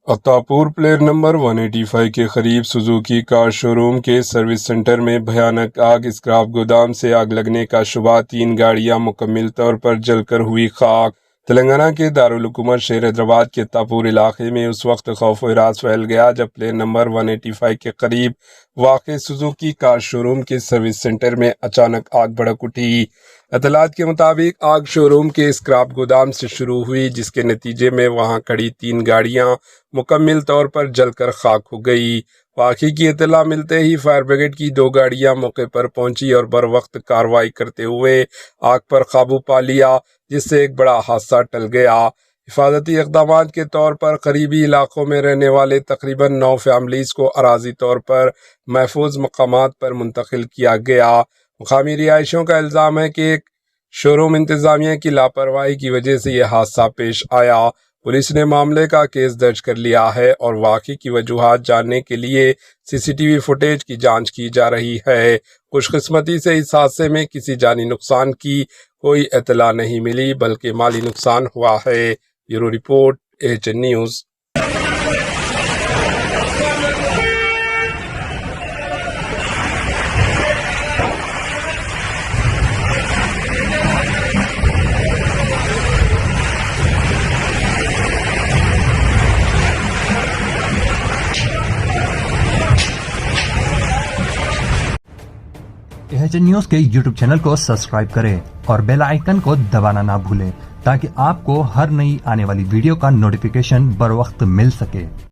Attapur player number 185 کے قریب Suzuki کار شو روم کے سروس سینٹر میں بھیانک آگ۔ اسکراپ گودام سے آگ لگنے کا شبہ، 3 گاڑیاں مکمل طور پر جل کر ہوئی خاک۔ تلنگانہ کے دارالحکومت شہر حیدرآباد کے عطاپور علاقے میں اس وقت خوف و ہراس پھیل گیا جب پلیئر نمبر 185 کے قریب واقع سوزوکی کار شو روم کے سروس سینٹر میں اچانک آگ بھڑک اٹھی۔ اطلاعات کے مطابق آگ شو روم کے اسکراپ گودام سے شروع ہوئی، جس کے نتیجے میں وہاں کھڑی 3 گاڑیاں مکمل طور پر جل کر خاک ہو گئی۔ واقعے کی اطلاع ملتے ہی فائر بریگیڈ کی 2 گاڑیاں موقع پر پہنچی اور بروقت کارروائی کرتے ہوئے آگ پر قابو پا لیا، جس سے ایک بڑا حادثہ ٹل گیا۔ حفاظتی اقدامات کے طور پر قریبی علاقوں میں رہنے والے تقریباً 9 فیملیز کو اراضی طور پر محفوظ مقامات پر منتقل کیا گیا۔ مقامی رہائشیوں کا الزام ہے کہ ایک شو روم انتظامیہ کی لاپرواہی کی وجہ سے یہ حادثہ پیش آیا۔ پولیس نے معاملے کا کیس درج کر لیا ہے اور واقعے کی وجوہات جاننے کے لیے CCTV فوٹیج کی جانچ کی جا رہی ہے۔ خوش قسمتی سے اس حادثے میں کسی جانی نقصان کی کوئی اطلاع نہیں ملی، بلکہ مالی نقصان ہوا ہے۔ Bureau report AHN news. AHN news کے YouTube چینل کو سبسکرائب کریں اور بیل آئیکن کو دبانا نہ بھولیں تاکہ آپ کو ہر نئی آنے والی ویڈیو کا نوٹیفیکیشن بر وقت مل سکے۔